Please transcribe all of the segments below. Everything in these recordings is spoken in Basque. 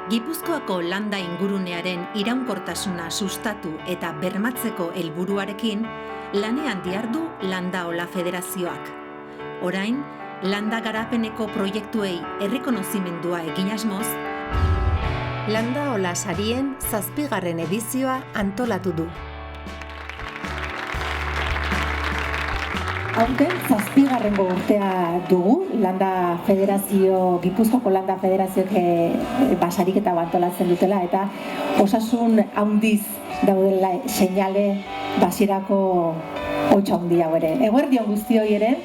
Gipuzkoako landa ingurunearen iraunkortasuna sustatu eta bermatzeko helburuarekin lanean dihardu Landaola Federazioak. Orain, landa garapeneko proiektuei errekonozimendua egin asmoz, Landaola sarien 7. edizioa antolatu du. Aurten 7. urtea dugu, Gipuzkoako Landa Federazioak basariketa antolatzen dutela, eta osasun handiz daudela seinale basirako hotxa handi hau ere. Eguerdion guztioi ere,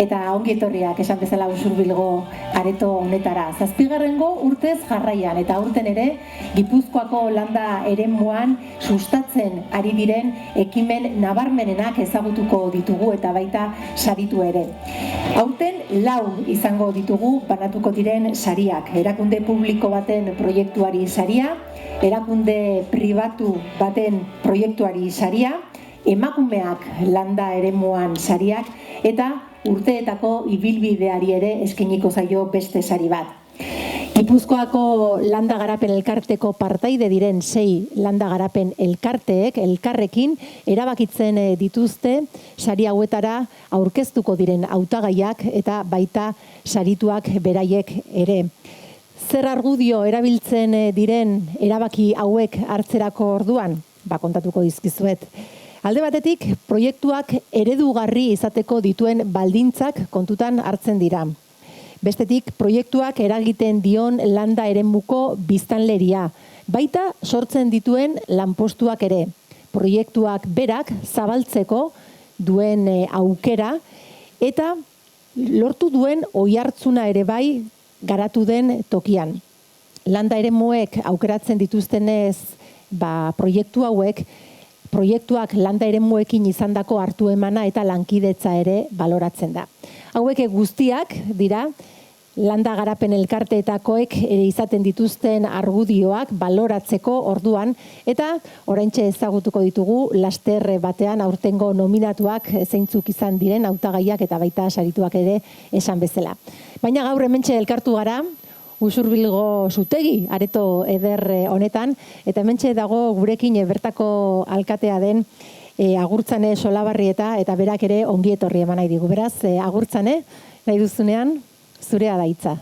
eta ongi etorriak esan bezala Usurbilgo areto honetara. 7. urtez jarraian, eta aurten ere Gipuzkoako landa eremuan sustatzen ari diren ekimen nabarmenenak ezagutuko ditugu eta baita saritu ere. Aurten 4 izango ditugu banatuko diren sariak. Erakunde publiko baten proiektuari saria, erakunde pribatu baten proiektuari saria, emakumeak landa eremuan sariak, eta urteetako ibilbideari ere eskainiko zaio beste sari bat. Gipuzkoako landa garapen elkarteko partaide diren 6 landa garapen elkarteek elkarrekin erabakitzen dituzte sari hauetara aurkeztuko diren hautagaiak eta baita sarituak beraiek ere. Zer argudio erabiltzen diren erabaki hauek hartzerako orduan? Kontatuko dizkizuet. Alde batetik, proiektuak eredugarri izateko dituen baldintzak kontutan hartzen dira. Bestetik, proiektuak eragiten dion landa eremuko biztanleria, baita sortzen dituen lanpostuak ere. Proiektuak berak zabaltzeko duen aukera eta lortu duen oihartzuna ere bai garatu den tokian. Landa eremuek aukeratzen dituztenez, proiektuak landa eremuekin izandako hartu emana eta lankidetza ere baloratzen da. Hauek guztiak dira landa garapen elkarteetakoek izaten dituzten argudioak baloratzeko orduan, eta oraintxe ezagutuko ditugu laster batean aurtengo nominatuak zeintzuk izan diren hautagaiak eta baita sarituak ere esan bezala. Baina gaur hementxe elkartu gara Usurbilgo zutegi areto eder honetan, eta hementxe dago gurekin bertako alkatea den Agurtzane Solabarrieta, eta berak ere ongi etorri eman nahi digu. Beraz, Agurtzane, nahi duzunean, zurea da hitza.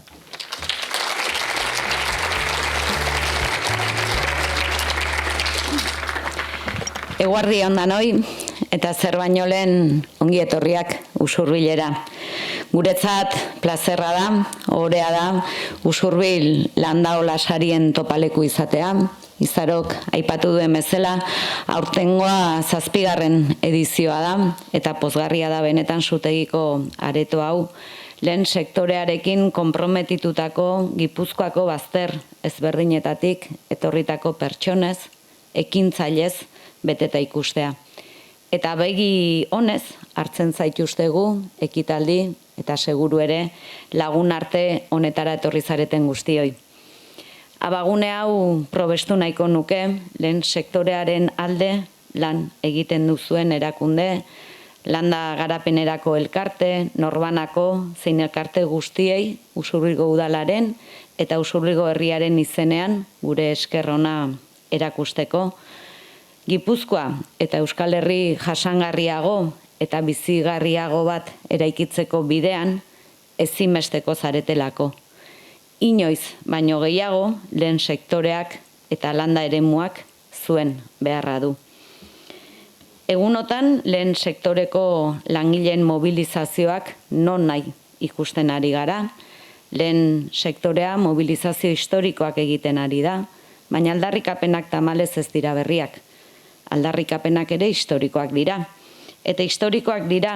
Eguerdi on danoi, eta zer baino lehen ongi etorriak Usurbilera. Guretzat plazerra da, ohorea da, Usurbil Landaola sarien topaleku izatea. Izarok aipatu duen bezala, aurtengoa 7. edizioa da, eta pozgarria da benetan zutegiko areto hau, lehen sektorearekin konprometitutako Gipuzkoako bazter ezberdinetatik etorritako pertsonez, ekintzailez beteta ikustea. Eta begi honez hartzen zaituztegu ekitaldi eta seguru ere lagun arte honetara etorri zareten guztioi. Abagune hau probestu nahiko nuke, lehen sektorearen alde lan egiten duzuen erakunde, landa garapenerako elkarte, norbanako, zein elkarte guztiei Usurbilgo udalaren eta Usurbilgo herriaren izenean gure esker ona erakusteko. Gipuzkoa eta Euskal Herri jasangarriago eta bizigarriago bat eraikitzeko bidean ezinbesteko zaretelako. Inoiz baino gehiago lehen sektoreak eta landa eremuak zuen beharra du. Egunotan lehen sektoreko langileen mobilizazioak non nahi ikusten ari gara. Lehen sektorea mobilizazio historikoak egiten ari da, baina aldarrikapenak tamalez ez dira berriak. Aldarrikapenak ere historikoak dira. Eta historikoak dira,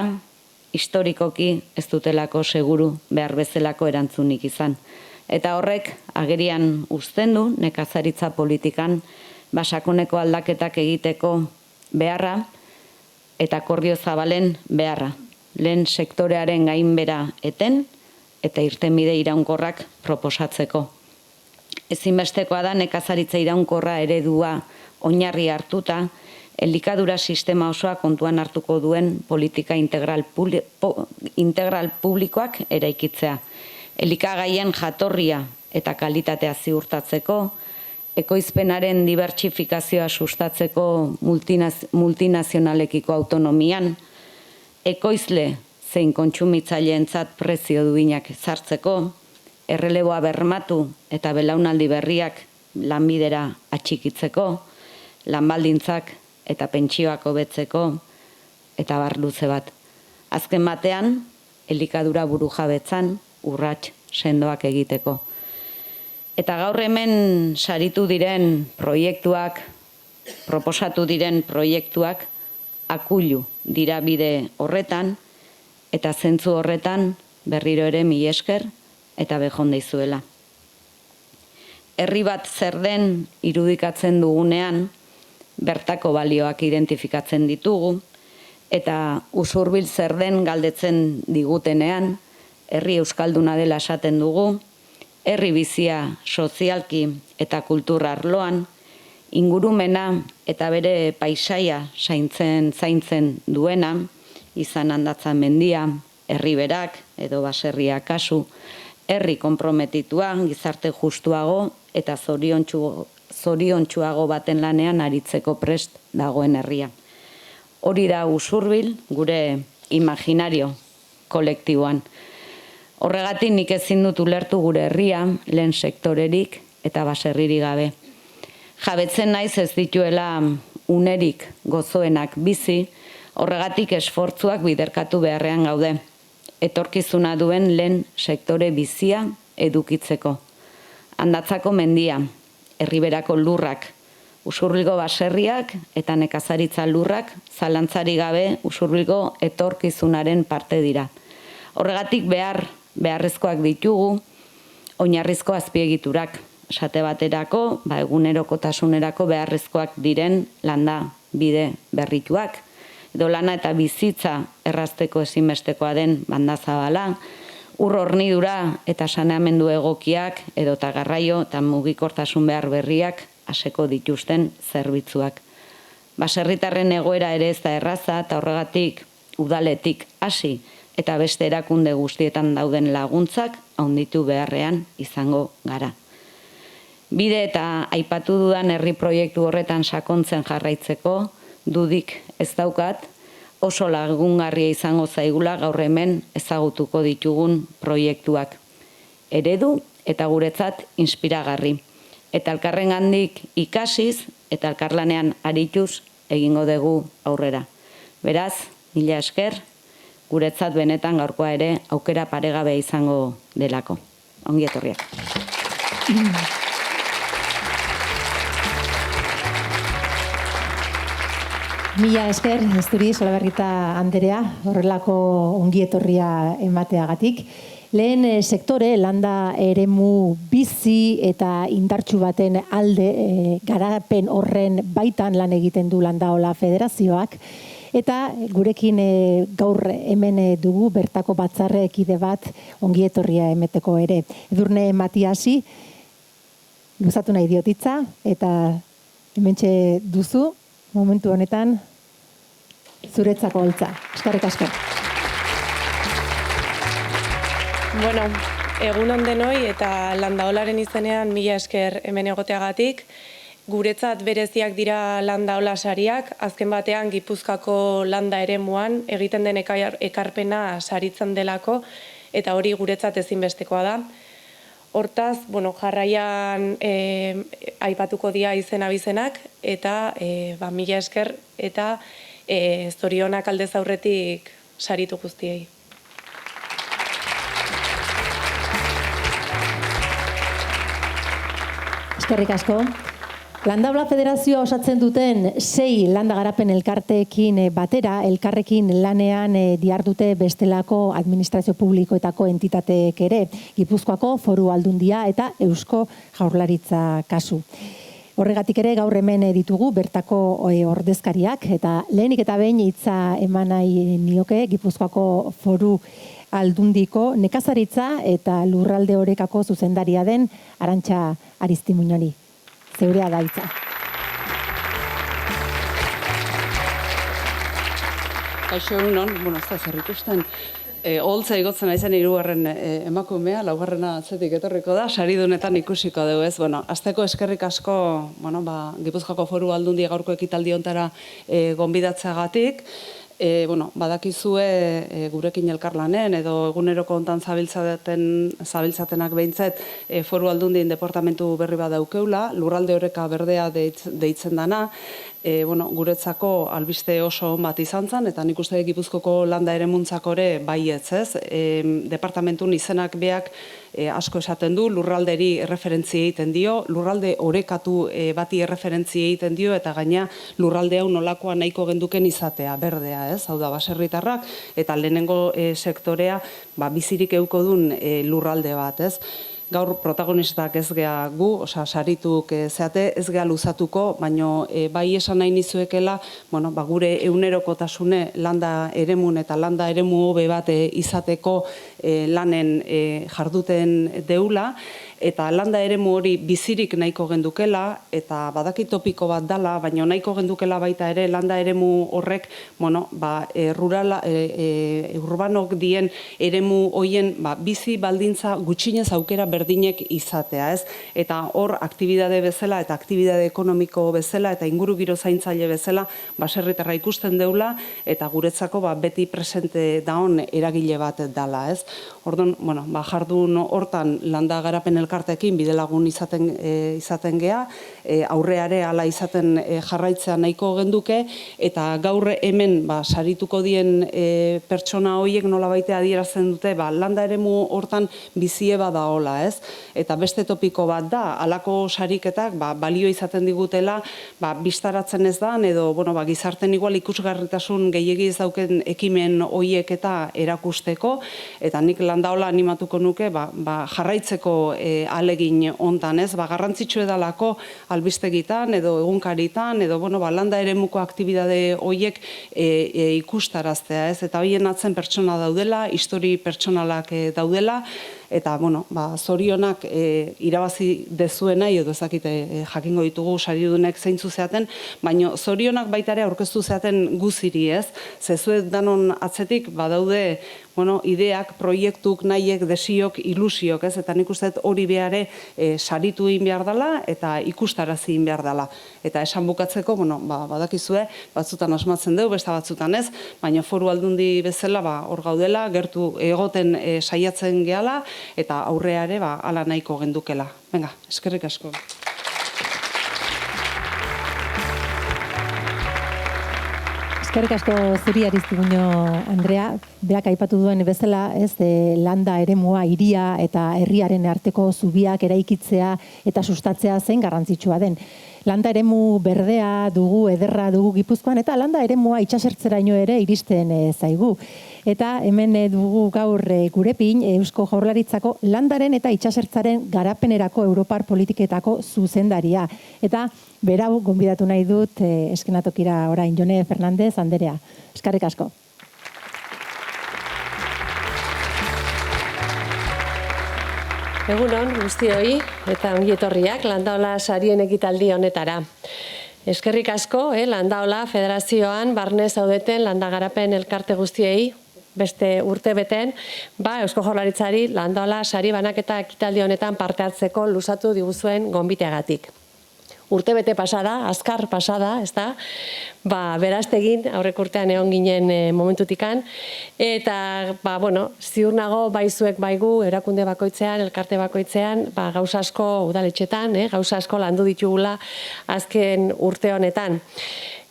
historikoki ez dutelako seguru behar bezalako erantzunik izan. Eta horrek agerian uzten du nekazaritza politikan sakoneko aldaketak egiteko beharra eta akordio zabalen beharra. Lehen sektorearen gainbera eten eta irtenbide iraunkorrak proposatzeko. Ezinbestekoa da nekazaritza iraunkorra eredua oinarri hartuta, elikadura sistema osoa kontuan hartuko duen politika integral publikoak eraikitzea. Elikagaien jatorria eta kalitatea ziurtatzeko, ekoizpenaren dibertsifikazioa sustatzeko multinazionalekiko autonomian, ekoizle zein kontsumitzaileentzat prezio duinak ezartzeko, erreleboa bermatu eta belaunaldi berriak lanbidera atxikitzeko, lanbaldintzak eta pentsioak hobetzeko, eta bar luze bat. Azken batean, elikadura burujabetzan urrats sendoak egiteko. Eta gaur hemen saritu diren proiektuak, proposatu diren proiektuak, akuilu dira bide horretan, eta zentzu horretan berriro ere mila esker eta bejon deizuela. Herri bat zer den irudikatzen dugunean, bertako balioak identifikatzen ditugu, eta usurbil zer den galdetzen digutenean, herri euskalduna dela esaten dugu, herri bizia sozialki eta kultura arloan, ingurumena eta bere paisaia zaintzen duena, izan handatzan mendia, herri berak edo baserria kasu, herri konprometitua, gizarte justuago eta zoriontsuago baten lanean aritzeko prest dagoen herria. Hori da usurbil gure imaginario kolektiboan. Horregatik nik ezin dut ulertu gure herria lehen sektorerik eta baserririk gabe. Jabetzen naiz ez dituela unerik gozoenak bizi, horregatik esfortzuak biderkatu beharrean gaude. Etorkizuna duen lehen sektore bizia edukitzeko. Handatzako mendia, herriberako lurrak, Usurbilgo baserriak eta nekazaritza lurrak zalantzari gabe Usurbilgo etorkizunaren parte dira. Horregatik beharrezkoak ditugu oinarrizko azpiegiturak. Esate baterako, egunerokotasunerako beharrezkoak diren landa bide berrituak, edo lana eta bizitza errazteko ezinbestekoa den banda zabala, ur hornidura eta saneamendu egokiak edota garraio eta mugikortasun behar berriak aseko dituzten zerbitzuak. Baserritarren egoera ere ez da erraza eta horregatik udaletik hasi eta beste erakunde guztietan dauden laguntzak handitu beharrean izango gara. Bide eta aipatu dudan herri proiektu horretan sakontzen jarraitzeko dudik ez daukat, oso lagungarria izango zaigula gaur hemen ezagutuko ditugun proiektuak. Eredu eta guretzat inspiragarri. Eta elkarrengandik ikasiz eta elkarlanean arituz egingo dugu aurrera. Beraz, mila esker, guretzat benetan gaurkoa ere aukera paregabea izango delako. Ongi etorriak. Mila esker, Esturi Salaberrita Anderea, horrelako ongi etorria emateagatik. Lehen sektore landa eremu bizi eta indartsu baten alde garapen horren baitan lan egiten du Landaola Federazioak. Eta gurekin gaur hemen dugu bertako batzarrekide bat ongi etorria emeteko ere. Edurne Matiasi, luzatu nahi diotitza eta hementxe duzu, momentu honetan zuretzako holtza. Eskerrik asko. Bueno, egun on denoi eta Landaolaren izenean mila esker hemen egoteagatik. Guretzat bereziak dira Landaola sariak, azken batean Gipuzkoako landa eremuan egiten den ekarpena saritzen delako eta hori guretzat ezinbestekoa da. Hortaz, jarraian aipatuko dira izen abizenak eta mila esker eta zorionak aldez aurretik saritu guztiei. Eskerrik asko. Landaola Federazioa osatzen duten 6 landa garapen elkarteekin batera, elkarrekin lanean dihardute bestelako administrazio publikoetako entitateek ere, Gipuzkoako Foru Aldundia eta Eusko Jaurlaritza kasu. Horregatik ere gaur hemen ditugu bertako ordezkariak eta lehenik eta behin hitza eman nahi nioke Gipuzkoako Foru Aldundiko nekazaritza eta lurralde orekako zuzendaria den Arantxa Aristimuñoni. Zeurea da hitza. Kaixo egunon, ez da zer ikusten. Oholtza igotzen aizen 3. emakumea, 4. atzetik etorriko da, saridunetan ikusiko dugu ez. Bueno, azteko eskerrik asko, Gipuzkoako Foru Aldundia gaurko ekitaldi hontara gonbidatzeagatik. Badakizue gurekin elkarlanen edo eguneroko hontan zabiltzatenak behintzat Foru Aldundien departamentu berri bat daukeula, lurralde oreka berdea deitzen dana, guretzako albiste oso bat izan zen, eta nik uste Gipuzkoko landa eremuntzako ere baietz ez. Departamentun izenak beak asko esaten du, lurralderi erreferentzia egiten dio, lurralde orekatu bati erreferentzia egiten dio, eta gaina lurralde hau nolakoa nahiko genduken izatea, berdea ez, hau da baserritarrak, eta lehenengo sektorea bizirik euko dun lurralde bat ez. Gaur protagonistak ez gea gu, sarituk zeate, ez gea luzatuko, baina bai esan nahi nizuekela, gure egunerokotasune landa eremun eta landa eremu hobe bat izateko lanen jarduten deula, eta landa eremu hori bizirik nahiko gendukela, eta badaki topiko bat dala, baina nahiko gendukela baita ere landa eremu horrek, urbanok dien eremu hoien bizi baldintza gutxinez aukera berdinek izatea, ez? Eta hor aktibidade bezala eta aktibidade ekonomiko bezala eta inguru giro zaintzaile bezala baserritarra ikusten deula, eta guretzako beti presente daon eragile bat dala, ez? Orduan, jardun hortan landa garapen elkartekin bidelagun izaten gea, aurreare hala izaten jarraitzea nahiko genduke, eta gaur hemen sarituko dien pertsona horiek nolabaitea adierazten dute, landa eremu hortan bizie badaola, ez? Eta beste topiko bat da, halako sariketak balio izaten digutela, bistaratzen ez da, edo gizarten igual ikusgarritasun gehiegi ez dauken ekimen horiek eta erakusteko, eta nik landaola animatuko nuke jarraitzeko alegin hontan, ez? Garrantzitsu edalako albistegitan edo egunkaritan edo landa eremuko aktibidade horiek ikustaraztea, ez? Eta horien atzen pertsona daudela, histori pertsonalak daudela, eta zorionak irabazi dezuena, edo ezakite jakingo ditugu saridunek zeintzu zeaten, baina zorionak baita ere aurkeztu zeaten guziri, ez? Zezuet danon atzetik badaude ideak, proiektuk, nahiek, desiok, ilusiok, ez? Eta nik uste hori behare saritu egin behar dela eta ikustarazi egin behar dela. Eta esan bukatzeko, badakizue, batzutan asmatzen dugu, beste batzutan ez, baina Foru Aldundi bezala hor gaudela, gertu egoten saiatzen gehala, eta aurreare ala nahiko gendukela. Venga, eskerrik asko. Eskerrik asko zuri Aristiguño Andrea, beak aipatu duen bezala, ez, landa eremua, hiria eta herriaren arteko zubiak eraikitzea eta sustatzea zein garrantzitsua den. Landa eremu berdea dugu, ederra dugu Gipuzkoan, eta landa eremua itsasertzeraino ere iristen zaigu. Eta hemen dugu gaur gurekin Eusko Jaurlaritzako landaren eta itsasertzaren garapenerako Europar politiketako zuzendaria. Eta berau gonbidatu nahi dut eskenatokira orain Jone Fernandez Anderea. Eskerrik asko. Egunon guztioi eta ongi etorriak Landaola sarien ekitaldi honetara. Eskerrik asko, Landaola Federazioan barne zaudeten landagarapen elkarte guztiei, beste urte beten, Eusko Jaurlaritzari Landaola sari banaketa ekitaldi honetan parte hartzeko luzatu diguzuen gonbiteagatik. Urte bete pasada, azkar pasada, ez da? Beraztegin, aurrek urtean egon ginen momentutikan, eta, ziur nago baizuek baigu, erakunde bakoitzean, elkarte bakoitzean, gauza asko udaletxetan, gauza asko landu ditugula azken urte honetan.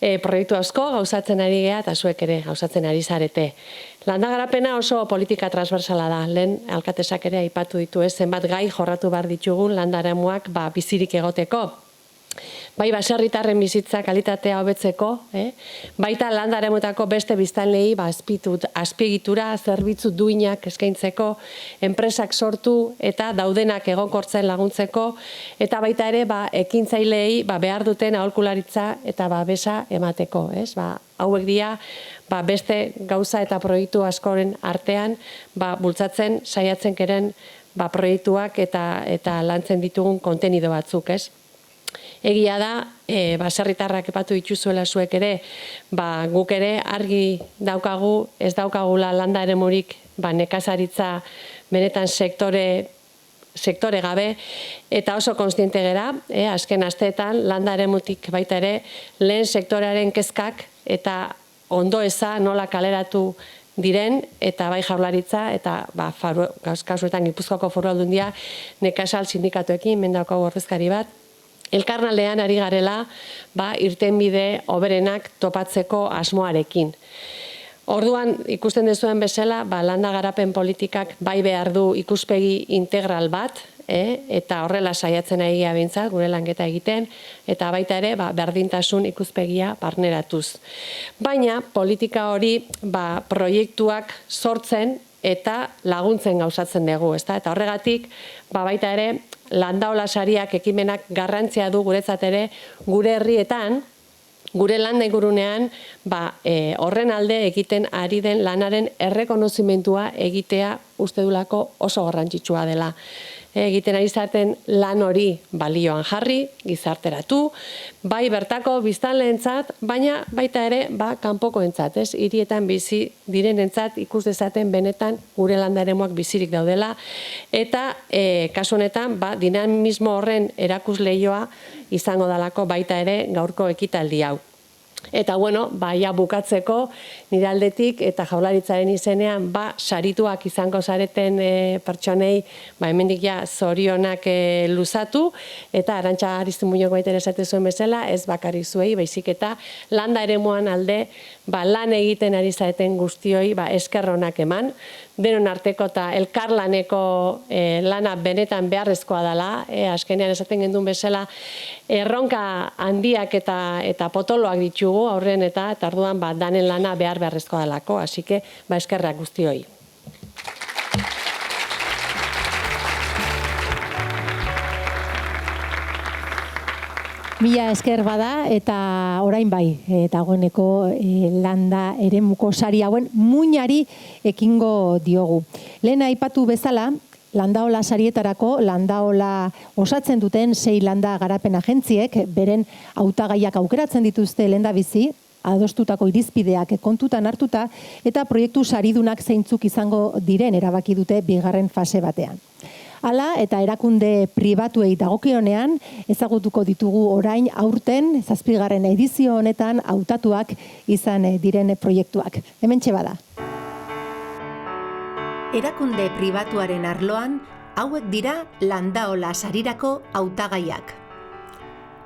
Proiektu asko gauzatzen ari gea, eta zuek ere gauzatzen ari zarete. Landagarapena oso politika transversala da, lehen alkatesak ere aipatu ditu, zenbat gai jorratu behar ditugun landaremuak bizirik egoteko. Bai baserritarren bizitza kalitatea hobetzeko, baita landaremuetako beste biztanleei azpiegitura, zerbitzu duinak eskaintzeko, enpresak sortu eta daudenak egonkortzen laguntzeko, eta baita ere ekintzaileei behar duten aholkularitza eta babesa emateko. Hauek dira beste gauza eta proiektu askoren artean bultzatzen saiatzen keren proiektuak eta lantzen ditugun kontenido batzuk, ez? Egia da, baserritarrak epatu dituzuela zuek ere, guk ere argi daukagu, ez daukagula landa eremurik nekazaritza benetan sektore gabe, eta oso konstiente gera, azken asteetan landa eremutik baita ere lehen sektorearen kezkak eta ondo eza nola kaleratu diren, eta bai Jaurlaritza eta kasuetan Gipuzkoako Foru Aldundia nekazal sindikatuekin, mendako ordezkari bat, elkarlanean ari garela irtenbide hoberenak topatzeko asmoarekin. Orduan, ikusten duzuen bezala, landa garapen politikak bai behar du ikuspegi integral bat, eta horrela saiatzen ari bintzat, gure lanketa egiten, eta baita ere, berdintasun ikuspegia barneratuz. Baina, politika hori, proiektuak sortzen eta laguntzen gauzatzen dugu, eta horregatik, baita ere, Landaola sariak ekimenak garrantzia du guretzat ere, gure herrietan, gure landa ingurunean, horren alde egiten ari den lanaren errekonozimendua egitea uste dulako oso garrantzitsua dela. Egiten ari zaten lan hori balioan jarri, gizarteratu, bai bertako biztanleentzat, baina baita ere kanpokoentzat, hirietan bizi direnentzat ikus dezaten benetan gure landa eremuak bizirik daudela, eta kasu honetan dinamismo horren erakusleioa izango dalako baita ere gaurko ekitaldi hau. Eta bukatzeko nire aldetik eta Jaurlaritzaren izenean sarituak izango zareten pertsonei hemendik zorionak luzatu, eta Arantxa Aristimuñok baita esate zuen bezala, ez bakarrik zuei, baizik eta landa eremuan alde lan egiten ari zareten guztioi esker onak eman, denon arteko eta elkarlaneko lana benetan beharrezkoa dela, azkenean esaten gendun bezala, erronka handiak eta potoloak ditugu aurren eta orduan danen lana beharrezkoa delako, así que eskerrak guztioi. Mila esker bada eta orain dagoeneko landa eremuko sari hauen muinari ekingo diogu. Lehen aipatu bezala, Landaola sarietarako Landaola osatzen duten 6 landa garapen agentziek beren hautagaiak aukeratzen dituzte lehendabizi, adostutako irizpideak kontutan hartuta eta proiektu saridunak zeintzuk izango diren erabaki dute bigarren fase batean. Hala eta erakunde pribatuei dagokionean ezagutuko ditugu orain aurten 7. edizio honetan hautatuak izan diren proiektuak. Hementxe bada. Erakunde pribatuaren arloan, hauek dira Landaola sarirako hautagaiak.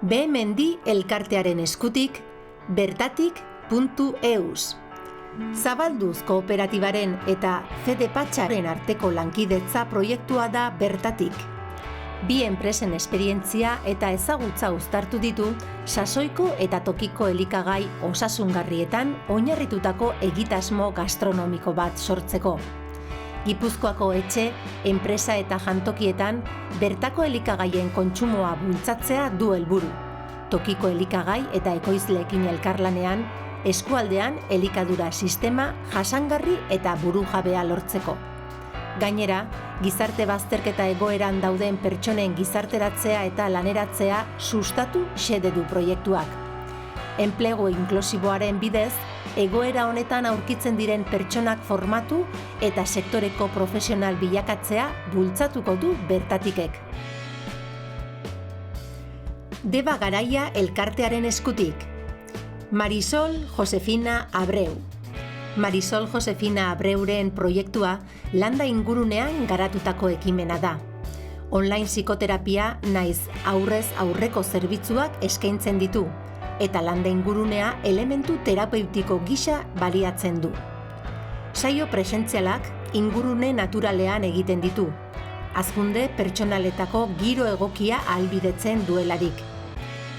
BMendi elkartearen eskutik, bertatik.eus. Zabalduz kooperatibaren eta Fedepatxaren arteko lankidetza proiektua da Bertatik. Bi enpresen esperientzia eta ezagutza uztartu ditu sasoiko eta tokiko elikagai osasungarrietan oinarritutako egitasmo gastronomiko bat sortzeko. Gipuzkoako etxe, enpresa eta jantokietan bertako elikagaien kontsumoa bultzatzea du helburu. Tokiko elikagai eta ekoizleekin elkarlanean, eskualdean elikadura sistema jasangarri eta burujabea lortzeko. Gainera, gizarte bazterketa egoeran dauden pertsonen gizarteratzea eta laneratzea sustatu xede du proiektuak. Enplegu inklusiboaren bidez, egoera honetan aurkitzen diren pertsonak formatu eta sektoreko profesional bilakatzea bultzatuko du Bertatikek. Deba Garaia elkartearen eskutik. Marisol Josefina Abreu. Marisol Josefina Abreuren proiektua landa ingurunean garatutako ekimena da. Online psikoterapia naiz aurrez aurreko zerbitzuak eskaintzen ditu, eta landa ingurunea elementu terapeutiko gisa baliatzen du. Saio presentzialak ingurune naturalean egiten ditu, hazkunde pertsonaletako giro egokia ahalbidetzen duelarik.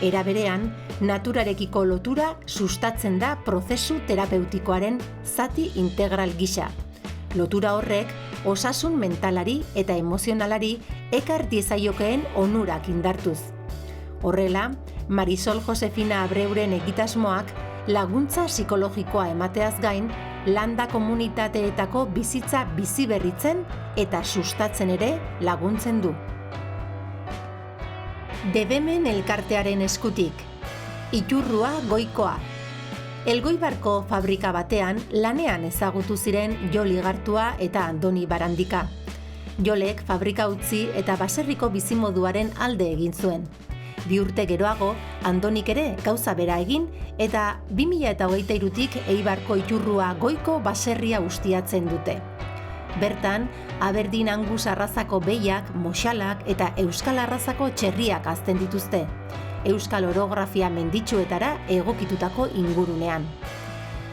Era berean, naturarekiko lotura sustatzen da prozesu terapeutikoaren zati integral gisa. Lotura horrek osasun mentalari eta emozionalari ekar diezaiokeen onurak indartuz. Horrela, Marisol Josefina Abreuren egitasmoak laguntza psikologikoa emateaz gain, landa komunitateetako bizitza biziberritzen eta sustatzen ere laguntzen du. Debemen elkartearen eskutik. Iturrua Goikoa. Elgoibarko fabrika batean lanean ezagutu ziren Joli Gartua eta Andoni Barandika. Jolek fabrika utzi eta baserriko bizimoduaren alde egin zuen. 2 urte geroago, Andonik ere gauza bera egin eta 2023tik Eibarko Iturrua goiko baserria ustiatzen dute. Bertan, Aberdeen Angus arrazako behiak, moxalak eta euskal arrazako txerriak hazten dituzte. Euskal orografia menditsuetara egokitutako ingurunean.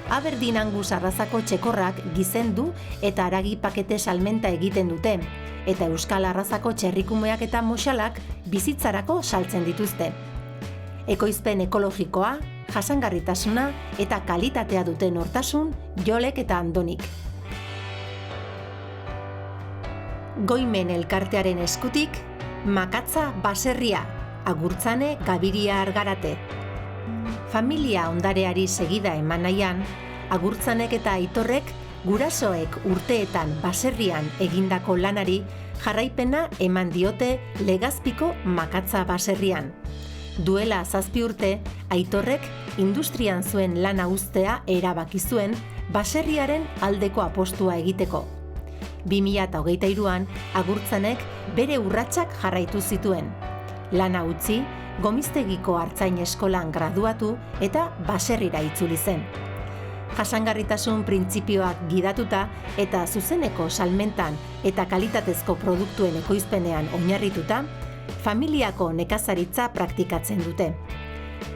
Aberdeen Angus arrazako txekorrak gizendu eta haragi pakete salmenta egiten dute, eta euskal arrazako txerrikumeak eta moxalak bizitzarako saltzen dituzte. Ekoizpen ekologikoa, jasangarritasuna eta kalitatea duten hortasun Jolek eta Andonik. Goimen elkartearen eskutik, Makatza baserria, Agurtzane Gabiria Argarate. Familia ondareari segida eman nahian, Agurtzanek eta Aitorrek gurasoek urteetan baserrian egindako lanari jarraipena eman diote Legazpiko Makatza baserrian. Duela 7 urte, Aitorrek industrian zuen lana uztea erabaki zuen baserriaren aldeko apostua egiteko. 2023an Agurtzanek bere urratsak jarraitu zituen. Lana utzi, Gomiztegiko Artzain Eskolan graduatu eta baserrira itzuli zen. Jasangarritasun printzipioak gidatuta eta zuzeneko salmentan eta kalitatezko produktuen ekoizpenean oinarrituta, familiako nekazaritza praktikatzen dute.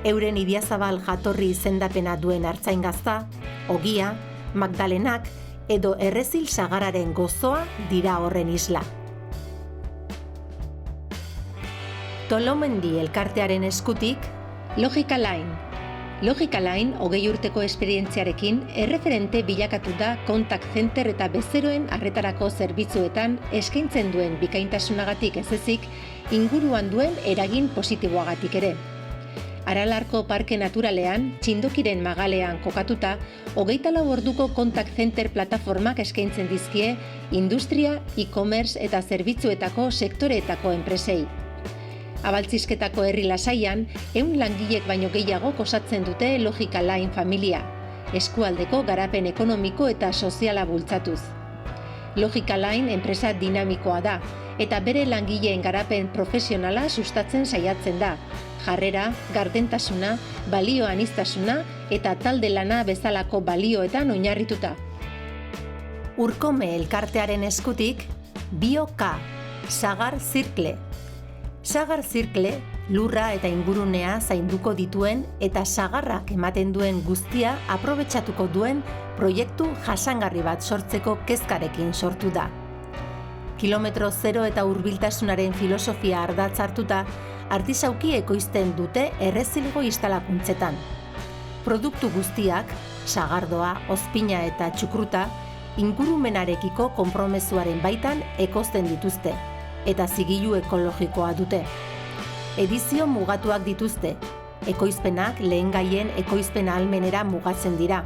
Euren Idiazabal jatorri izendapena duen artzain gazta, Ogia, Magdalenak edo Errezil Sagararen gozoa dira horren isla. Tolomendi elkartearen eskutik, Logica Line. Logica Line 20 urteko esperientziarekin erreferente bilakatu da contact center eta bezeroen arretarako zerbitzuetan eskaintzen duen bikaintasunagatik ez ezik, inguruan duen eragin positiboagatik ere. Aralarko Parke Naturalean, Txindokiren magalean kokatuta, 24 orduko contact center plataformak eskaintzen dizkie industria, e-commerce eta zerbitzuetako sektoreetako enpresei. Abaltzizketako herri lasaian, 100 langilek baino gehiago osatzen dute Logica Line familia, eskualdeko garapen ekonomiko eta soziala bultzatuz. Logica Line enpresa dinamikoa da, eta bere langileen garapen profesionala sustatzen saiatzen da, jarrera, gardentasuna, balio aniztasuna eta talde lana bezalako balioetan oinarrituta. Urkome elkartearen eskutik, Bio-K, Sagar Zirkle. Sagar Zirkle, lurra eta ingurunea zainduko dituen eta sagarrak ematen duen guztia aprobetxatuko duen proiektu jasangarri bat sortzeko kezkarekin sortu da. Kilometro zero eta hurbiltasunaren filosofia ardatz hartuta, artisauki ekoizten dute errezilgo instalakuntzetan. Produktu guztiak, sagardoa, ozpina eta txukruta, ingurumenarekiko konpromezuaren baitan ekoizten dituzte, eta zigilu ekologikoa dute. Edizio mugatuak dituzte, ekoizpenak lehengaien ekoizpen ahalmenera mugatzen dira.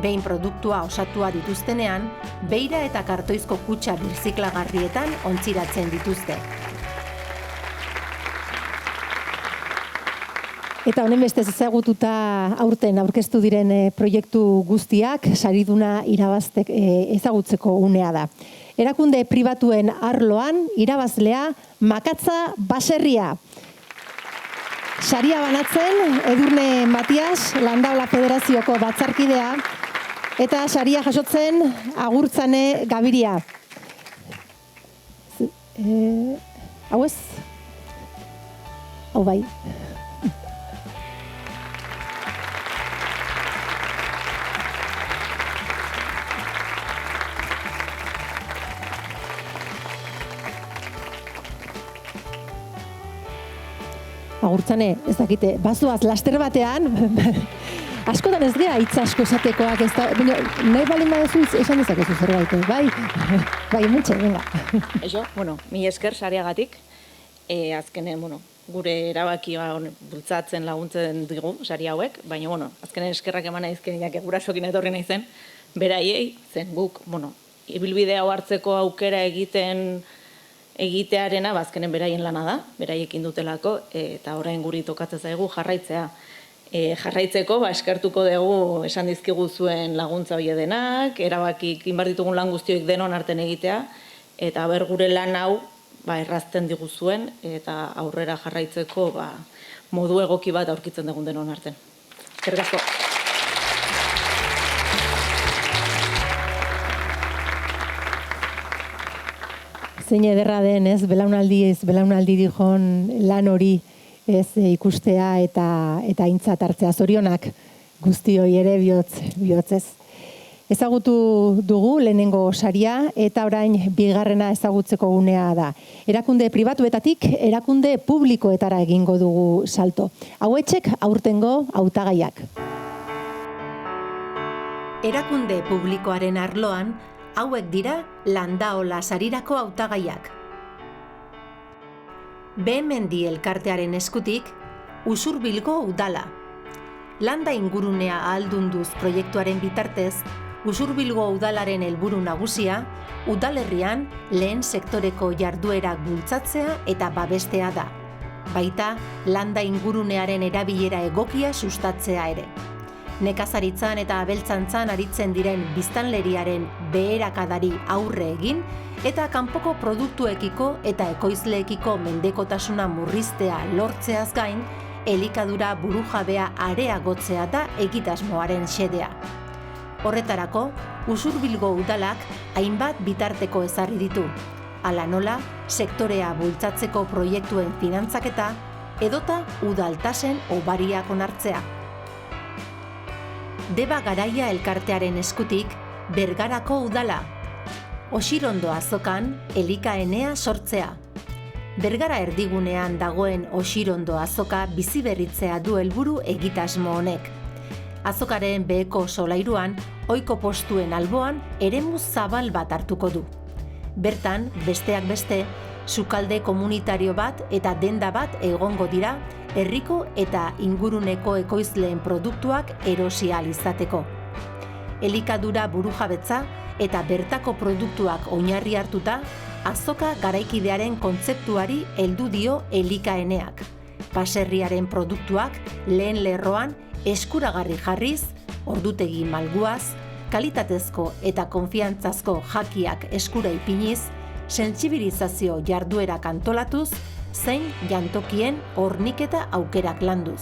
Behin produktua osatua dituztenean, beira eta kartoizko kutxa birziklagarrietan ontziratzen dituzte. Eta honen bestez ezagututa aurten aurkeztu diren proiektu guztiak sariduna irabaztek ezagutzeko unea da. Erakunde pribatuen arloan irabazlea Makatza baserria. Saria banatzen Edurne Matias, Landaola Federazioko batzarkidea, eta saria jasotzen Agurtzane Gabiria. Hau ez? Hau bai. Agurtzane, ez dakite, bazoaz laster batean, askotan ez gea hitz asko esatekoak, ez da, nahi balin badezu esan dezakezu zerbait, bai? Bai, mentxe, venga. Eixo, mi esker sariagatik, azkenen, gure erabakia bultzatzen laguntzen digu sari hauek, baina, azkenen eskerrak eman naizken jake gurasokin etorri naizen, beraiei, zen guk, ibilbide hau hartzeko aukera egitearena, bazkenen beraien lana da, beraiekin dutelako, eta orain guri tokatzen zaigu jarraitzea. jarraitzeko eskertuko dugu esan dizkigu zuen laguntza hori denak, erabakik inbar ditugun lan guztioik denon arten egitea, eta gure lan hau errazten diguzuen eta aurrera jarraitzeko modu egoki bat aurkitzen dugun denon arten. Eskerrik asko. Zein ederra den, ez, belaunaldi dijon lan hori ez ikustea eta aintzat hartzea. Zorionak guztioi ere bihotzez. Ezagutu dugu lehenengo saria eta orain bigarrena ezagutzeko gunea da. Erakunde pribatuetatik erakunde publikoetara egingo dugu salto. Hauetxek aurtengo hautagaiak. Erakunde publikoaren arloan hauek dira Landaola sarirako hautagaiak. Behemendi elkartearen eskutik Usurbilgo udala. Landa ingurunea ahaldunduz proiektuaren bitartez, Usurbilgo udalaren helburu nagusia, udalerrian lehen sektoreko jarduerak bultzatzea eta babestea da. Baita, landa ingurunearen erabilera egokia sustatzea ere. Nekazaritzan eta abeltzantzan aritzen diren biztanleriaren beherakadari aurre egin eta kanpoko produktuekiko eta ekoizleekiko mendekotasuna murriztea lortzeaz gain, elikadura burujabea areagotzea da egitasmoaren xedea. Horretarako, Usurbilgo udalak hainbat bitarteko ezarri ditu, hala nola sektorea bultzatzeko proiektuen finantzaketa edota udaltasen obariak onartzea. Deba Garaia elkartearen eskutik Bergarako udala. Osirondo azokan elikaenea sortzea. Bergara erdigunean dagoen Osirondo azoka biziberritzea du helburu egitasmo honek. Azokaren beheko solairuan, ohiko postuen alboan eremu zabal bat hartuko du. Bertan, besteak beste, sukalde komunitario bat eta denda bat egongo dira herriko eta inguruneko ekoizleen produktuak erosi ahal izateko. Elikadura burujabetza eta bertako produktuak oinarri hartuta, azoka garaikidearen kontzeptuari heldu dio elikaeneak. Baserriaren produktuak lehen lerroan eskuragarri jarriz, ordutegi malguaz, kalitatezko eta konfiantzazko jakiak eskura ipiniz, sentsibilizazio jarduerak antolatuz, zein jantokien horniketa aukerak landuz.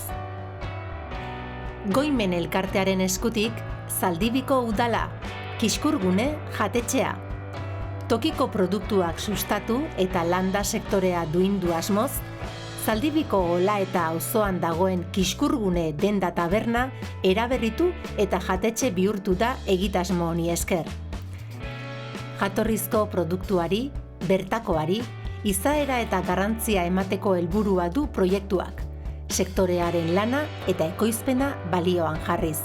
Goimen elkartearen eskutik, Zaldibiko udala, Kiskurgune jatetxea. Tokiko produktuak sustatu eta landa sektorea duindu asmoz, Zaldibiko ola eta auzoan dagoen Kiskurgune denda taberna eraberritu eta jatetxe bihurtu da egitasmo honi esker. Jatorrizko produktuari, bertakoari, izaera eta garrantzia emateko helburua du proiektuak, sektorearen lana eta ekoizpena balioan jarriz.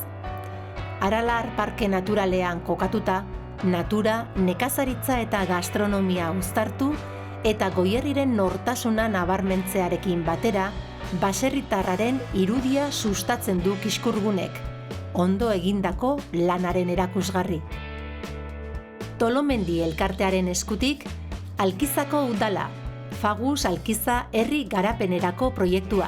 Aralar Parke Naturalean kokatuta, natura, nekazaritza eta gastronomia uztartu eta goierriren nortasuna nabarmentzearekin batera, baserritarraren irudia sustatzen du Kiskurgunek, ondo egindako lanaren erakusgarri. Tolomendi elkartearen eskutik, Alkizako udala, Fagus Alkiza herri garapenerako proiektua.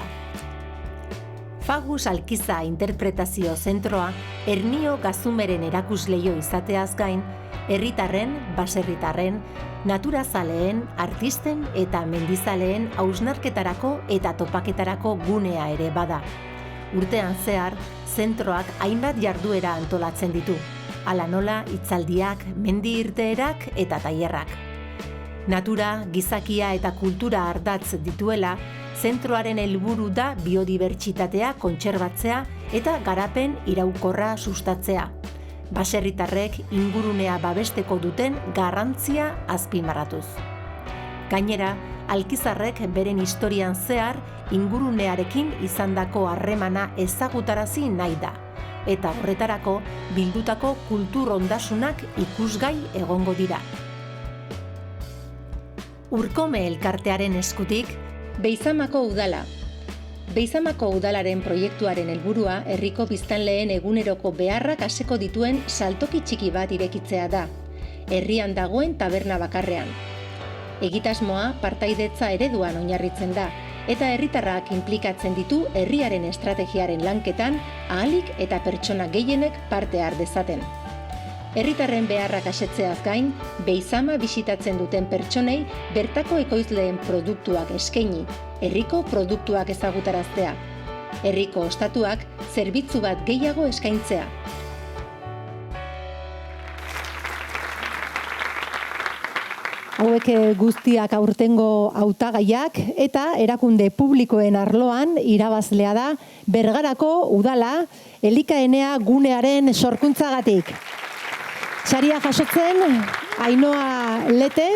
Fagus Alkiza interpretazio zentroa Ernio Gazumeren erakusleio izateaz gain, herritarren, baserritarren, naturazaleen, artisten eta mendizaleen hausnarketarako eta topaketarako gunea ere bada. Urtean zehar, zentroak hainbat jarduera antolatzen ditu, hala nola hitzaldiak, mendi irteerak eta tailerrak. Natura, gizakia eta kultura ardatz dituela, zentroaren helburu da biodibertsitatea kontserbatzea eta garapen iraukorra sustatzea. Baserritarrek ingurunea babesteko duten garrantzia azpimarratuz. Gainera, alkizarrek beren historian zehar ingurunearekin izandako harremana ezagutarazi nahi da, eta horretarako bildutako kultur ondasunak ikusgai egongo dira. Urkome elkartearen eskutik, Beizamako udala. Beizamako udalaren proiektuaren helburua herriko biztanleen eguneroko beharrak aseko dituen saltoki txiki bat irekitzea da, herrian dagoen taberna bakarrean. Egitasmoa partaidetza ereduan oinarritzen da, eta herritarrak inplikatzen ditu herriaren estrategiaren lanketan ahalik eta pertsona gehienek parte har dezaten. Herritarren beharrak asetzeaz gain, Beizama bisitatzen duten pertsonei bertako ekoizleen produktuak eskaini, herriko produktuak ezagutaraztea. Herriko ostatuak zerbitzu bat gehiago eskaintzea. Hauek guztiak aurtengo hautagaiak eta erakunde publikoen arloan irabazlea da Bergarako udala elikaenea gunearen sorkuntzagatik. Saria jasotzen Ainoa Lete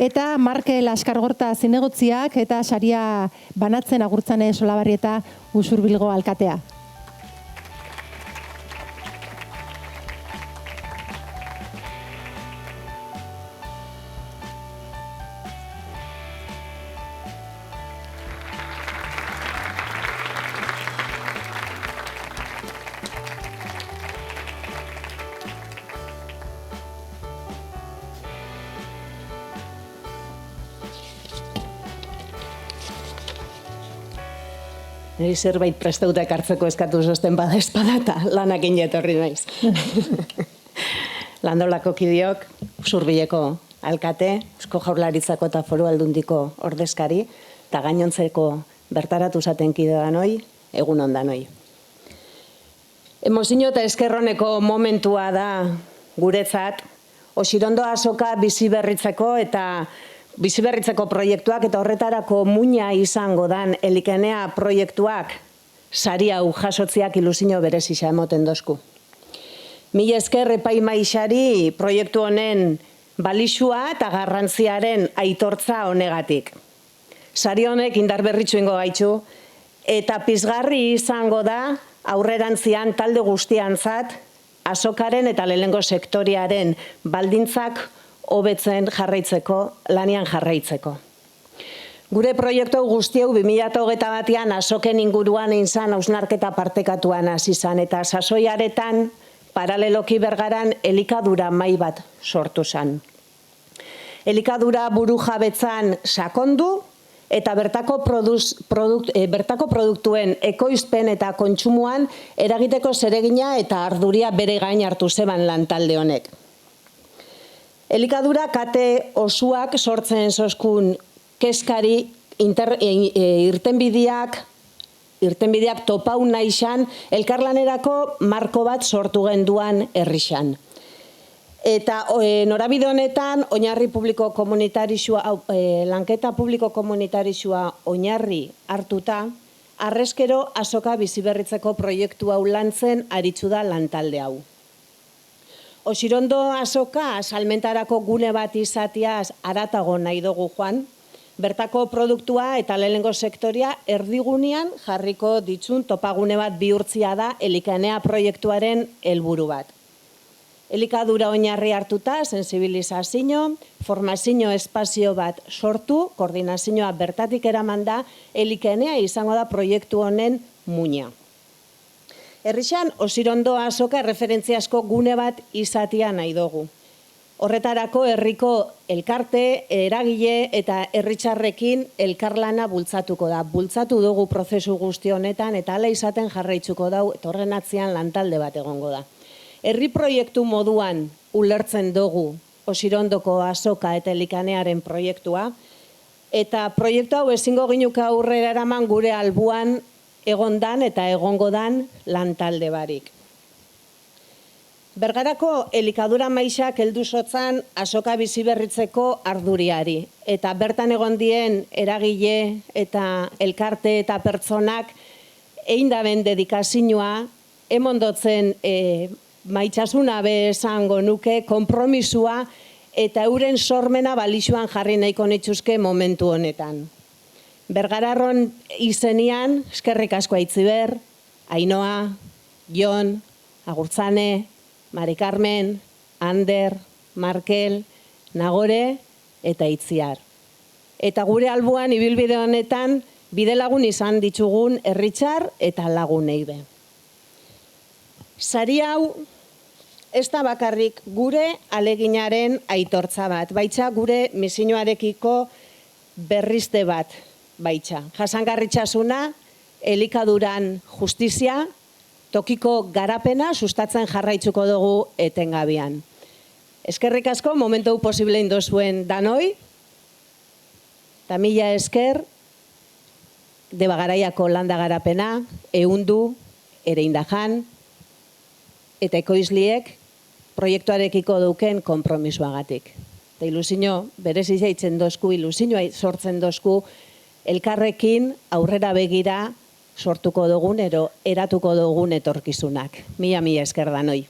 eta Markel Askargorta zinegotziak eta saria banatzen Agurtzane Solabarrieta Usurbilgo alkatea. Niri zerbait prestauta ekartzeko eskatu zosten bada espada eta lanak etorri naiz. Landolako kideok, Usurbileko alkate, Eusko Jaurlaritzako eta Foru Aldundiko ordezkari, eta gainontzeko bertaratu zaten kide danoi, egun ondanoi. Emozio eta eskerroneko momentua da guretzat, Osirondo azoka biziberritzeko proiektuak eta horretarako muina izango dan Elikenea proiektuak sari hau jasotziak ilusio berezia emoten dozku. Mila esker epaimaixari proiektu honen balixua eta garrantziaren aitortza honegatik. Sari honek indarberritxu ingo gaitxu eta pizgarri izango da aurrerantzian talde guztiantzat azokaren eta lehenengo sektoriaren baldintzak hobetzen jarraitzeko, lanian jarraitzeko. Gure proiektu guzti hau 2021an azoken inguruan izan hausnarketa partekatuan hasi izan eta sasoiaretan paraleloki Bergaran elikadura mahai bat sortu zen. Elikadura burujabetzan sakondu eta bertako produktuen ekoizpen eta kontsumoan eragiteko zeregina eta arduria bere gain hartu zeban lantalde honek. Elikadura kate osuak sortzen zozkun keskari irtenbideak topau naixan elkarlanerako marko bat sortu genduan herrixan. Eta norabide honetan, oinarri publiko komunitarizua, lanketa publiko komunitarizua oinarri hartuta, arrezkero azoka biziberritzeko proiektu hau lantzen aritzu da lantalde hau. Osirondo azoka salmentarako gune bat izatiaz aratago nahi dugu joan, bertako produktua eta lehenengo sektoria erdigunean jarriko ditzun topagune bat bihurtzia da Elikenea proiektuaren helburu bat. Elikadura oinarri hartuta, sensibilizazio, formazio espazio bat sortu, koordinazioa bertatik eraman da, Elikenea izango da proiektu honen muina. Herrixan, Osirondo azoka referentziazko gune bat izatia nahi dugu. Horretarako herriko elkarte, eragile eta herritxarrekin elkarlana bultzatuko da. Bultzatu dugu prozesu guzti honetan eta hala izaten jarraitzuko dau, eta horren atzean lantalde bat egongo da. Herri proiektu moduan ulertzen dugu Osirondoko azoka eta Elikanearen proiektua, eta proiektu hau ezingo ginuka aurrera eraman gure albuan egondan eta egongo dan lantalde barik. Bergarako elikadura maixak heldu zotzan azoka biziberritzeko arduriari, eta bertan egon dien eragile eta elkarte eta pertsonak eindaben dedikazioa emondotzen maitxasuna esango nuke, konpromisua eta euren sormena balixuan jarri nahiko nituzke momentu honetan. Bergararron izenian, eskerrik asko Aitziber, Ainoa, Jon, Agurtzane, Mari Carmen, Ander, Markel, Nagore eta Itziar. Eta gure albuan ibilbide honetan bide lagun izan ditugun herritxar eta lagunei be. Sari hau ez da bakarrik gure aleginaren aitortza bat, baitza gure misioarekiko berrizte bat. baitxa. Jasangarritxasuna, elikaduran justizia, tokiko garapena sustatzen jarraitzuko dugu etengabean. Eskerrik asko, momentu posible indozuen danoi, eta mila esker, Debagaraiako landa garapena, ehundu, ereindajan, eta ekoizliek proiektuarekiko duken konpromisoagatik. Eta ilusio, berez izaitzen dozku, ilusioa sortzen dozku, elkarrekin aurrera begira sortuko dugun, eratuko dugun etorkizunak. Mila esker danoi.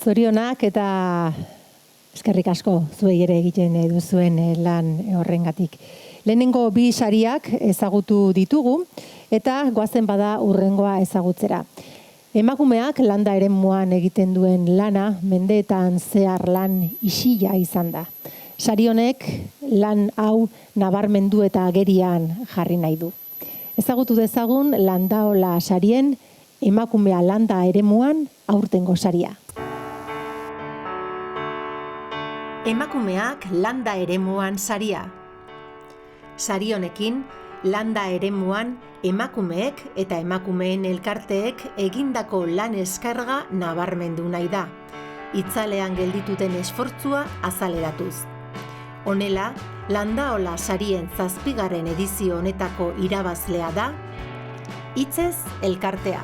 Zorionak eta eskerrik asko zuei ere egiten duzuen lan horrengatik. Lehenengo bi sariak ezagutu ditugu eta goazen bada hurrengoa ezagutzera. Emakumeak landa eremuan egiten duen lana mendeetan zehar lan isila izan da. Sari honek lan hau nabarmendu eta agerian jarri nahi du. Ezagutu dezagun Landaola sarien emakumea landa eremuan aurtengo saria. Emakumeak landa eremuan saria. Sari honekin, landa eremuan emakumeek eta emakumeen elkarteek egindako lan eskarga nabarmendu nahi da, itzalean geldituten esfortzua azaleratuz. Honela, Landaola sarien 7. edizio honetako irabazlea da Hitzez elkartea.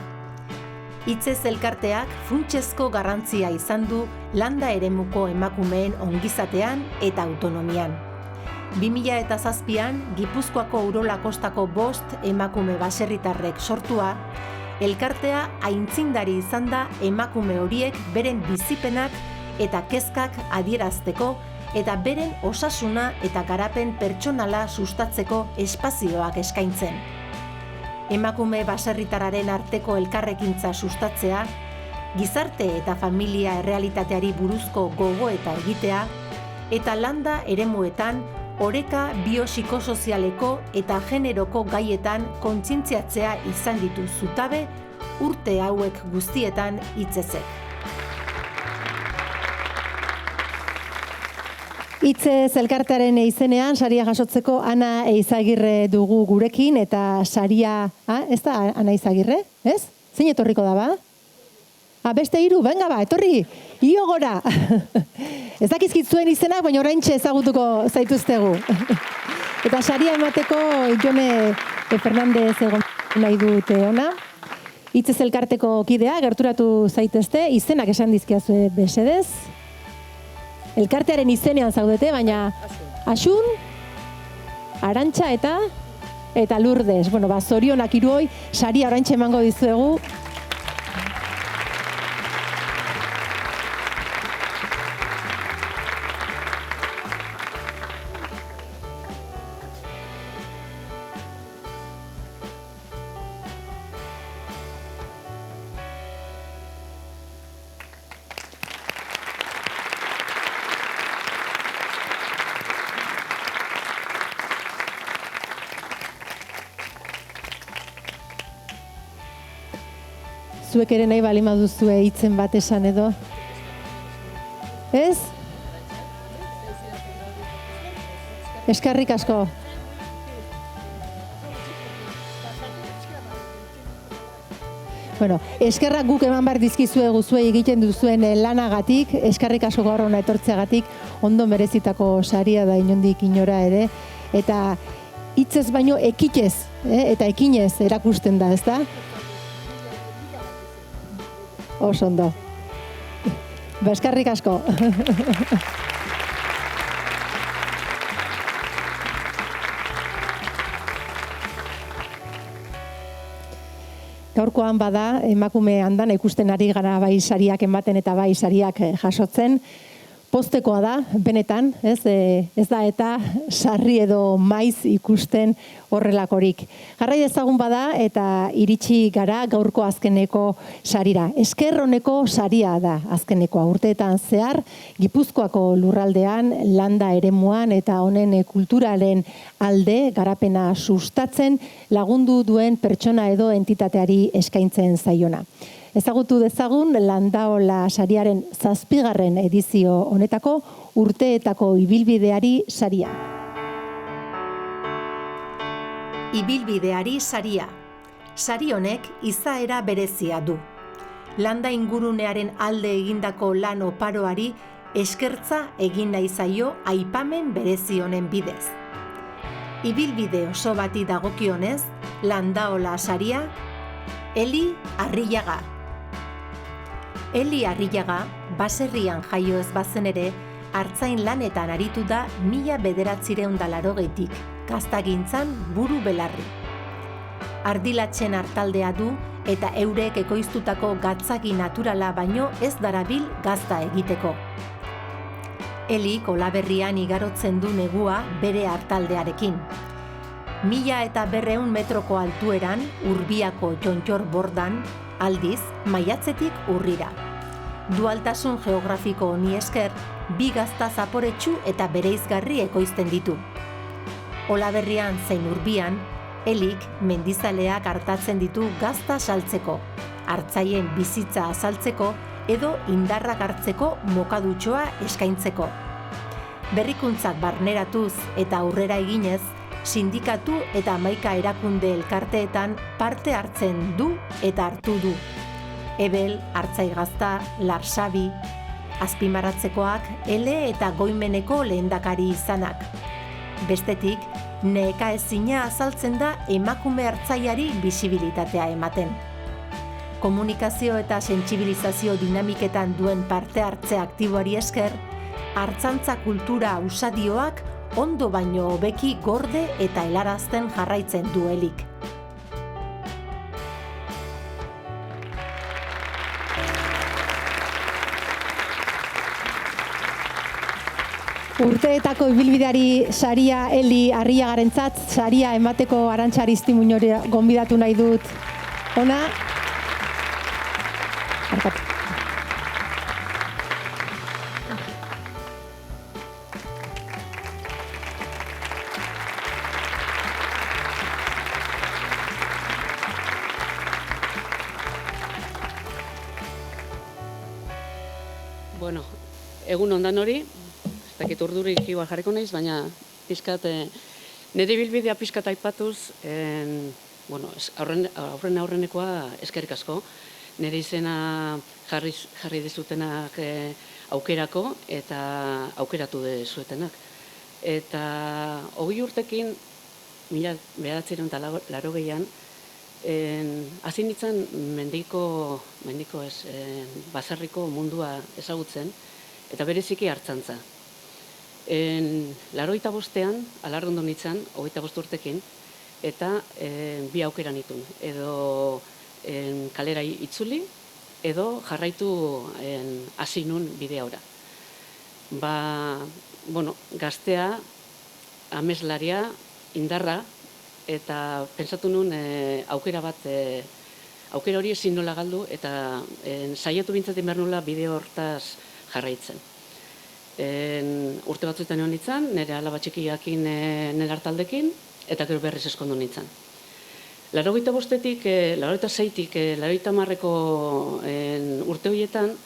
Hitzez elkarteak funtsezko garrantzia izan du landa eremuko emakumeen ongizatean eta autonomian. 2007an Gipuzkoako Urola Kostako 5 emakume baserritarrek sortua, elkartea aintzindari izan da emakume horiek beren bizipenak eta kezkak adierazteko eta beren osasuna eta garapen pertsonala sustatzeko espazioak eskaintzen. Emakume baserritarraren arteko elkarrekintza sustatzea, gizarte eta familia errealitateari buruzko gogoeta egitea, eta landa eremuetan oreka biopsikosozialeko eta generoko gaietan kontzientziatzea izan ditu zutabe urte hauek guztietan hitzezek. Hitzez elkartearen izenean saria jasotzeko Ana Eizagirre dugu gurekin eta saria, ez da Ana Eizagirre, ez? Zein etorriko da ba? Beste 3, venga ba, etorri, io gora. Ez dakizkit zuen izenak, baina oraintxe ezagutuko zaituztegu. Eta saria emateko Jone Fernandez egon nahi dute ona. Hitzez elkarteko kidea, gerturatu zaitezte, izenak esan dizkiazue besedez. Elkartearen izenean zaudete, baina Asun, Arantxa eta Lourdes. Bueno, zorionak hiruoi, saria oraintxe emango dizuegu. Zuek ere nahi balima duzue hitzen bat esan edo? Ez? Eskerrik asko. Bueno, eskerrak guk eman behar dizkizuegu zuei egiten duzuen lanagatik, eskerrik asko gaur hona etortzeagatik, ondo merezitako saria da inondik inora ere, eta hitzez baino ekitez, eta ekinez erakusten da, ezta? Oso ondo. Eskerrik asko. Gaurkoan bada, emakume andan ikusten ari gara bai sariak ematen eta bai sariak jasotzen. Poztekoa da, benetan, ez da eta sarri edo maiz ikusten horrelakorik. Jarrai dezagun bada eta iritsi gara gaurko azkeneko sarira. Esker honeko saria da azkenekoa. Urteetan zehar, Gipuzkoako lurraldean, landa eremuan eta honen kulturalen alde garapena sustatzen lagundu duen pertsona edo entitateari eskaintzen zaiona. Ezagutu dezagun Landaola sariaren 7. edizio honetako urteetako ibilbideari saria. Ibilbideari saria. Sari honek izaera berezia du. Landa ingurunearen alde egindako lan oparoari eskertza egin nahi zaio aipamen berezi honen bidez. Ibilbide oso bati dagokionez, Landaola saria, Eli Arrillaga. Eli Arrillaga, baserrian jaio ez bazen ere, artzain lanetan aritu da 1980tik, gaztagintzan buru belarri. Ardilatzen artaldea du eta eurek ekoiztutako gatzagi naturala baino ez darabil gazta egiteko. Eli Olaberrian igarotzen du negua bere artaldearekin. 1200 metroko altueran, Urbiako Jontjor bordan, aldiz, maiatzetik urrira. Dualtasun geografiko honi esker, bi gazta zaporetsu eta bereizgarri ekoizten ditu. Olaberrian zein Urbian, Elik mendizaleak hartatzen ditu gazta saltzeko, hartzaien bizitza azaltzeko edo indarrak hartzeko mokadutxoa eskaintzeko. Berrikuntzak barneratuz eta aurrera eginez, sindikatu eta 11 erakunde elkarteetan parte hartzen du eta hartu du. Ebel, Artzai Gazta, Larsabi, azpimarratzekoak ele eta goimeneko lehendakari izanak. Bestetik, neka ezina azaltzen da emakume hartzaiari bisibilitatea ematen. Komunikazio eta sentsibilizazio dinamiketan duen parte hartze aktiboari esker, hartzantza kultura usadioak ondo baino hobeki gorde eta helarazten jarraitzen duelik. Urteetako ibilbideari saria Eli Arrillagarentzat, saria emateko Arantxa Aristimuñori gonbidatu nahi dut. Ona. Bueno, egun ondan hori, ez dakit urdurik igual jarriko naiz, baina pixkat, nire bilbidea pixkat aipatuz, aurrenekoa eskerrik asko, nire izena jarri dizutenak aukerako eta aukeratu dezuetenak. Eta 20 urtekin, 1980an, hasi nintzen baserriko mundua ezagutzen, eta bereziki hartzantza. 85ean, alargundu nintzen, 25 urtekin, eta bi aukera nituen. Edo kalera itzuli, edo jarraitu hasi nun bidea ora. Gaztea, ameslaria, indarra, eta pentsatu nun aukera hori ezin nola galdu, eta saiatu bintzaten behar nola bide hortaz jarraitzen. Urte batzuetan egon nintzen, nire alaba txikiakin nire hartaldekin, eta gero berriz eskondu nintzen. 85-tik, 86-tik, 90-marreko urte horietan,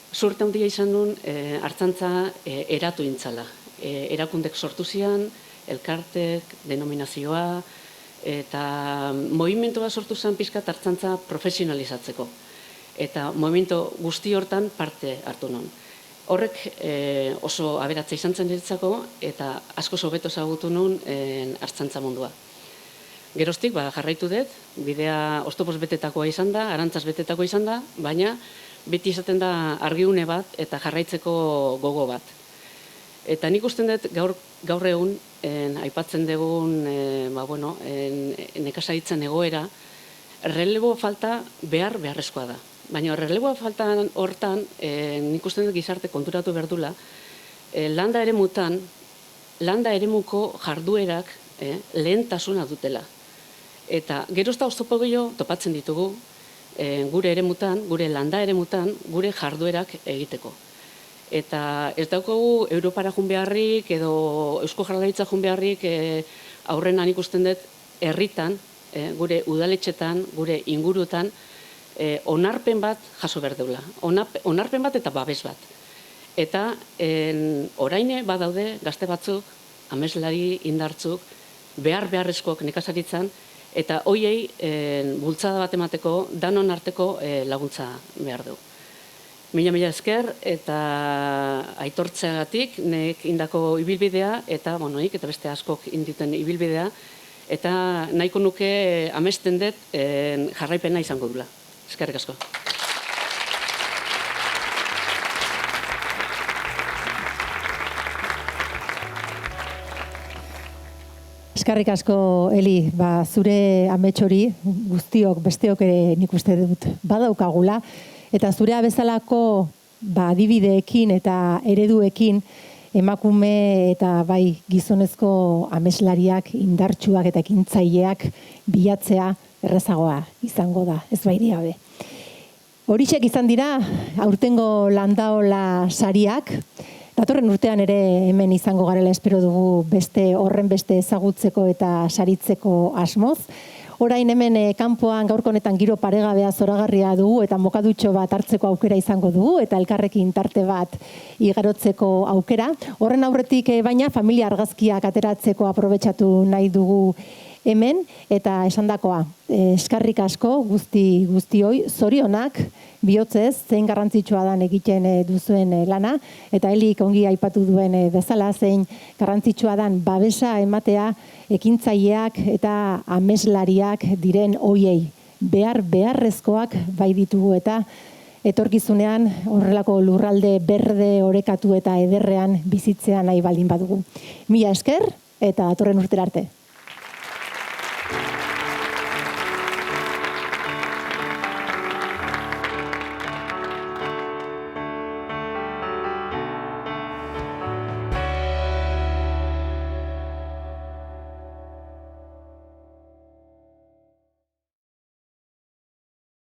zuerte handia izan nun hartzantza eratu intzala. Erakundek sortu zian, elkartek, denominazioa, eta movimentu bat sortu zen pixkat hartzantza profesionalizatzeko. Eta movimentu guzti hortan parte hartu non. Horrek oso aberatza izan zen ditzako, eta asko hobeto ezagutu nun hartzantza mundua. Geroztik, jarraitu dut, bidea oztopoz betetakoa izan da, arantzaz betetakoa izan da, baina beti izaten da argiune bat eta jarraitzeko gogo bat. Eta nik usten dut gaur egun, aipatzen dugun nekazaritzan egoera, errelebo falta beharrezkoa da. Baina errelebo falta hortan, nik usten dut gizarte konturatu behar dula, landa eremuko jarduerak lehentasuna dutela. Eta gerozta oztopo gehiago topatzen ditugu gure eremutan, gure landa eremutan, gure jarduerak egiteko. Eta ez daukagu Europara jun beharrik edo Eusko Jaurlaritza jun beharrik aurrenan ikusten dut herritan, gure udaletxetan, gure ingurutan, onarpen bat jaso behar deula. Onarpen bat eta babes bat. Eta oraine badaude gazte batzuk, ameslari indartzuk, beharrezkoak nekazaritzan, eta hoiei bultzada bat emateko, danon arteko laguntza behar du. Mila esker eta aitortzeagatik nek indako ibilbidea eta nik eta beste askok inditen ibilbidea eta nahiko nuke amesten dut jarraipena izango dula. Eskerrik asko. Eskerrik asko, Eli, zure amets hori guztiok, besteok ere nik uste dut badaukagula, eta zurea bezalako adibideekin eta ereduekin emakume eta bai gizonezko ameslariak, indartsuak eta ekintzaileak bilatzea errezagoa izango da, ez bairi gabe. Horixek izan dira aurtengo Landaola sariak. Datorren urtean ere hemen izango garela espero dugu horren beste ezagutzeko eta saritzeko asmoz. Orain hemen kanpoan gaurko honetan giro paregabea zoragarria dugu eta mokadutxo bat hartzeko aukera izango dugu eta elkarrekin tarte bat igarotzeko aukera. Horren aurretik baina familia argazkiak ateratzeko aprobetxatu nahi dugu hemen eta esandakoa. Eskerrik asko guztioi, zorionak, bihotzez, zein garrantzitsua dan egiten duzuen lana, eta Elik ongi aipatu duen bezala, zein garrantzitsua dan babesa ematea ekintzaileak eta ameslariak diren hoiei. Beharrezkoak bai ditugu eta etorkizunean horrelako lurralde berde orekatu eta ederrean bizitzea nahi baldin badugu. Mila esker eta datorren urtera arte.